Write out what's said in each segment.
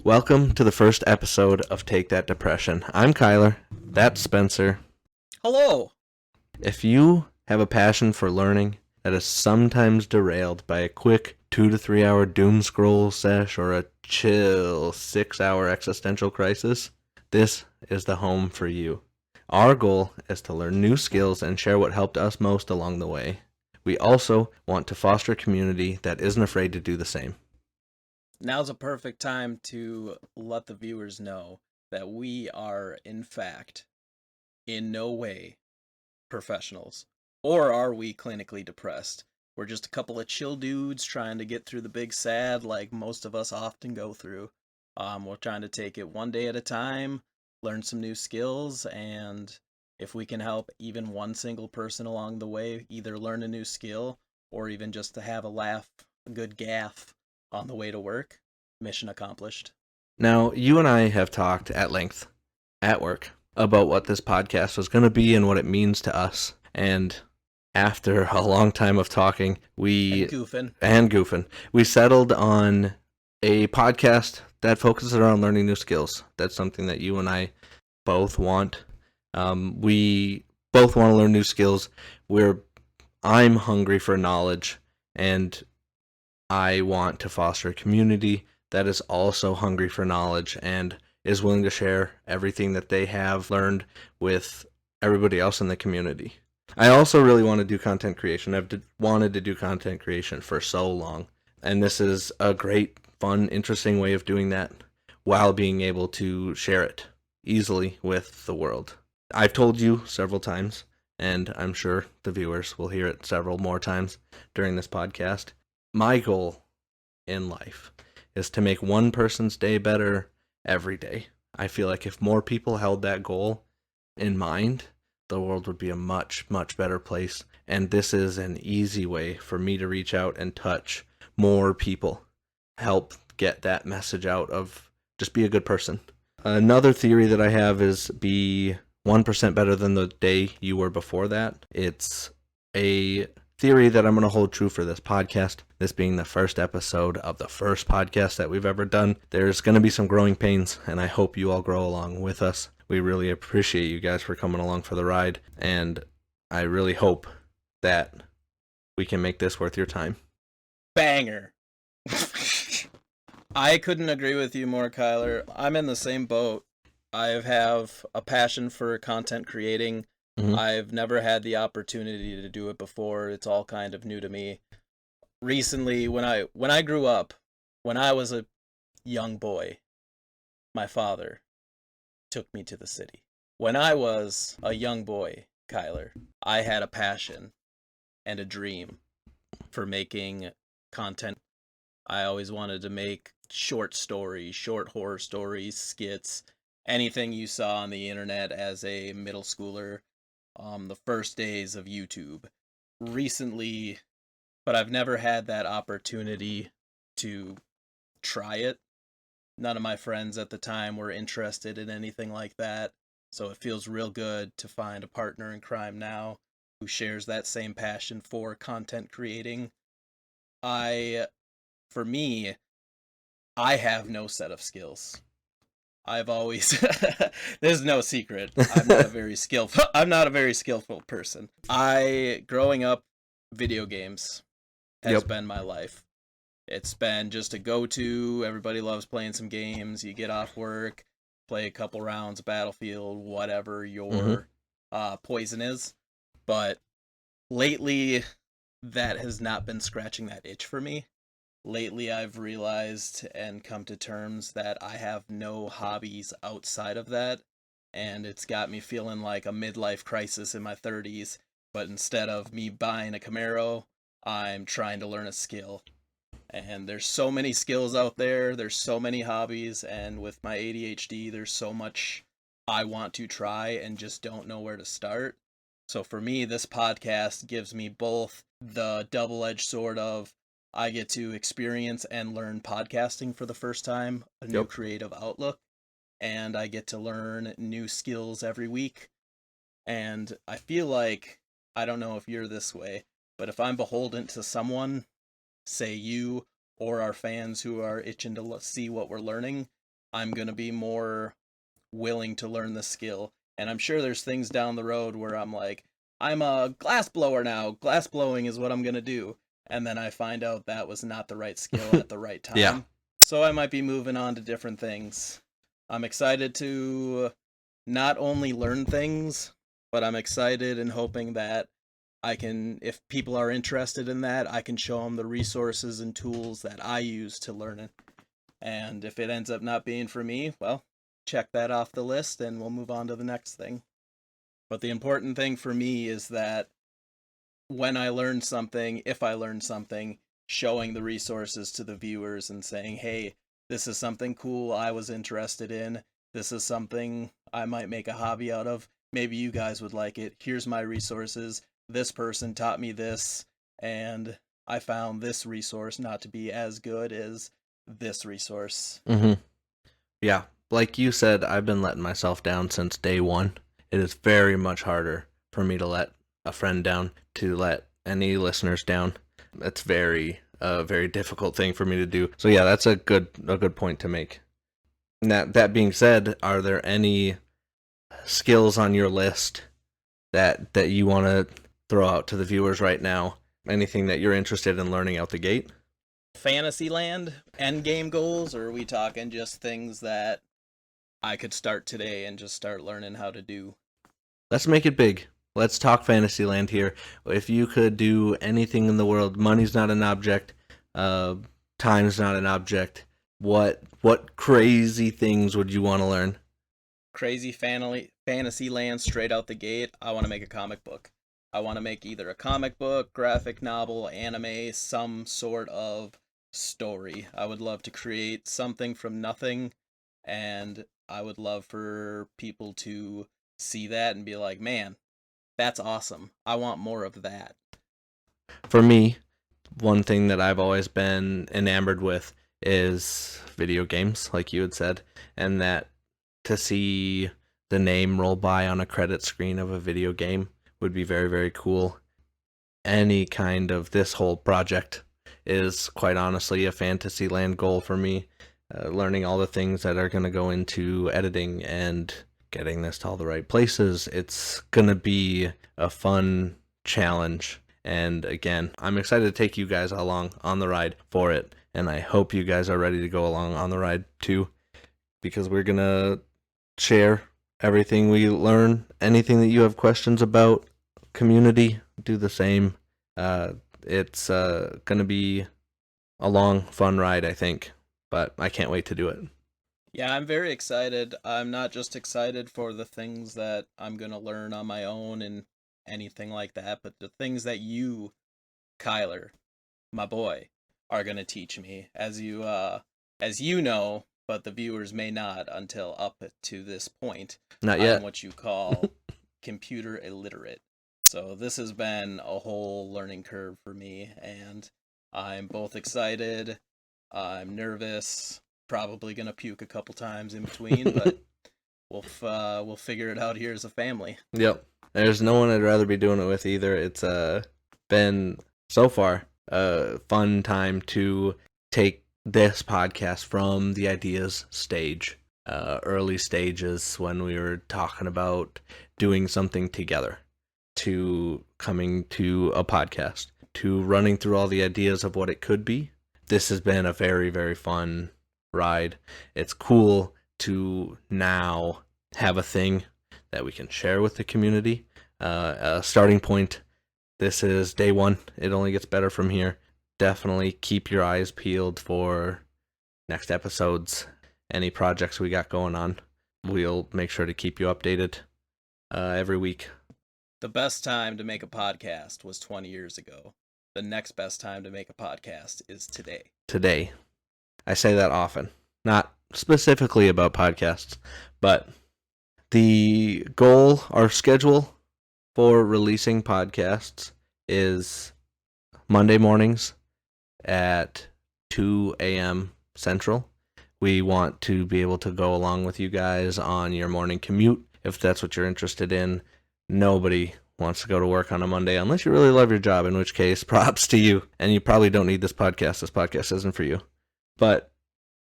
Welcome to the first episode of Take That Depression. I'm Kyler. That's Spencer. Hello. If you have a passion for learning that is sometimes derailed by a quick 2 to 3 hour doom scroll sesh or a chill 6-hour existential crisis, this is the home for you. Our goal is to learn new skills and share what helped us most along the way. We also want to foster a community that isn't afraid to do the same. Now's a perfect time to let the viewers know that we are, in fact, in no way professionals. Or are we clinically depressed? We're just a couple of chill dudes trying to get through the big sad like most of us often go through. We're trying to take it one day at a time, learn some new skills, and if we can help even one single person along the way either learn a new skill or even just to have a laugh, a good gaff on the way to work, mission accomplished. Now, you and I have talked at length at work about what this podcast was going to be and what it means to us. And after a long time of talking, And goofing, we settled on a podcast that focuses around learning new skills. That's something that you and I both want. We both want to learn new skills. I'm hungry for knowledge, and I want to foster a community that is also hungry for knowledge and is willing to share everything that they have learned with everybody else in the community. I also really want to do content creation. I've wanted to do content creation for so long, and this is a great, fun, interesting way of doing that while being able to share it easily with the world. I've told you several times, and I'm sure the viewers will hear it several more times during this podcast. My goal in life is to make one person's day better every day. I feel like if more people held that goal in mind, the world would be a much, much better place. And this is an easy way for me to reach out and touch more people, help get that message out of just be a good person. Another theory that I have is be 1% better than the day you were before that. It's a theory that I'm going to hold true for this podcast. This being the first episode of the first podcast that we've ever done. There's going to be some growing pains, and I hope you all grow along with us. We really appreciate you guys for coming along for the ride, and I really hope that we can make this worth your time. Banger. I couldn't agree with you more, Kyler. I'm in the same boat. I have a passion for content creating. Mm-hmm. I've never had the opportunity to do it before. It's all kind of new to me. Recently, when I grew up, when I was a young boy, my father took me to the city. When I was a young boy, Kyler, I had a passion and a dream for making content. I always wanted to make short stories, short horror stories, skits, anything you saw on the internet as a middle schooler. The first days of YouTube recently, but I've never had that opportunity to try it. None of my friends at the time were interested in anything like that, so it feels real good to find a partner in crime now who shares that same passion for content creating. For me, I have no set of skills. I've always there's no secret. I'm not a very skillful person. Growing up, video games has been my life. It's been just a go-to. Everybody loves playing some games. You get off work, play a couple rounds of Battlefield, whatever your poison is. But lately, that has not been scratching that itch for me. Lately, I've realized and come to terms that I have no hobbies outside of that, and it's got me feeling like a midlife crisis in my 30s, but instead of me buying a Camaro, I'm trying to learn a skill. And there's so many skills out there, there's so many hobbies, and with my ADHD, there's so much I want to try and just don't know where to start. So for me, this podcast gives me both the double-edged sword of I get to experience and learn podcasting for the first time, a new creative outlook, and I get to learn new skills every week. And I feel like, I don't know if you're this way, but if I'm beholden to someone, say you or our fans who are itching to see what we're learning, I'm going to be more willing to learn the skill. And I'm sure there's things down the road where I'm like, I'm a glass blower now. Glass blowing is what I'm going to do. And then I find out that was not the right skill at the right time. Yeah. So I might be moving on to different things. I'm excited to not only learn things, but I'm excited and hoping that I can, if people are interested in that, I can show them the resources and tools that I use to learn it. And if it ends up not being for me, well, check that off the list and we'll move on to the next thing. But the important thing for me is that when I learn something, if I learn something, showing the resources to the viewers and saying, hey, this is something cool I was interested in. This is something I might make a hobby out of. Maybe you guys would like it. Here's my resources. This person taught me this, and I found this resource not to be as good as this resource. Mm-hmm. Yeah. Like you said, I've been letting myself down since day one. It is very much harder for me to let a friend down, to let any listeners down. It's very difficult thing for me to do. So yeah, that's a good point to make. That being said, are there any skills on your list that you want to throw out to the viewers right now? Anything that you're interested in learning out the gate? Fantasyland end game goals, or are we talking just things that I could start today and just start learning how to do? Let's make it big. Let's talk Fantasyland here. If you could do anything in the world, money's not an object, time's not an object. What crazy things would you want to learn? Crazy Fantasyland straight out the gate. I want to make a comic book. I want to make either a comic book, graphic novel, anime, some sort of story. I would love to create something from nothing, and I would love for people to see that and be like, man, that's awesome. I want more of that. For me, one thing that I've always been enamored with is video games, like you had said, and that to see the name roll by on a credit screen of a video game would be very, very cool. Any kind of this whole project is quite honestly a Fantasyland goal for me. Learning all the things that are going to go into editing and getting this to all the right places. It's going to be a fun challenge. And again, I'm excited to take you guys along on the ride for it. And I hope you guys are ready to go along on the ride too, because we're going to share everything we learn. Anything that you have questions about, community, do the same. It's going to be a long, fun ride, I think, but I can't wait to do it. Yeah, I'm very excited. I'm not just excited for the things that I'm going to learn on my own and anything like that, but the things that you, Kyler, my boy, are going to teach me, as you know, but the viewers may not until up to this point. Not yet. I'm what you call computer illiterate. So this has been a whole learning curve for me, and I'm both excited, I'm nervous, probably going to puke a couple times in between, but we'll figure it out here as a family. Yep. There's no one I'd rather be doing it with either. It's been so far a fun time to take this podcast from the ideas stage, early stages when we were talking about doing something together, to coming to a podcast, to running through all the ideas of what it could be. This has been a very, very fun ride. It's cool to now have a thing that we can share with the community. A starting point. This is day one. It only gets better from here. Definitely keep your eyes peeled for next episodes, any projects we got going on. We'll make sure to keep you updated every week. The best time to make a podcast was 20 years ago. The next best time to make a podcast is today. Today. I say that often. Not specifically about podcasts, but the goal, our schedule for releasing podcasts is Monday mornings at 2 a.m. Central. We want to be able to go along with you guys on your morning commute, if that's what you're interested in. Nobody wants to go to work on a Monday unless you really love your job, in which case, props to you. And you probably don't need this podcast. This podcast isn't for you. But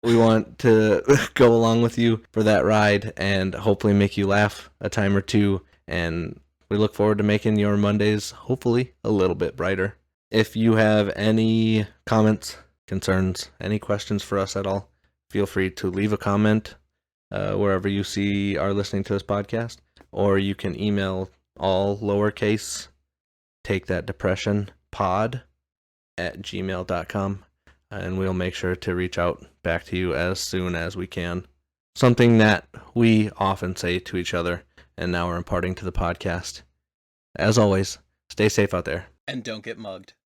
We want to go along with you for that ride and hopefully make you laugh a time or two. And we look forward to making your Mondays hopefully a little bit brighter. If you have any comments, concerns, any questions for us at all, feel free to leave a comment wherever you see are listening to this podcast, or you can email all lowercase take that depression pod@gmail.com, and we'll make sure to reach out back to you as soon as we can. Something that we often say to each other, and now we're imparting to the podcast. As always, stay safe out there. And don't get mugged.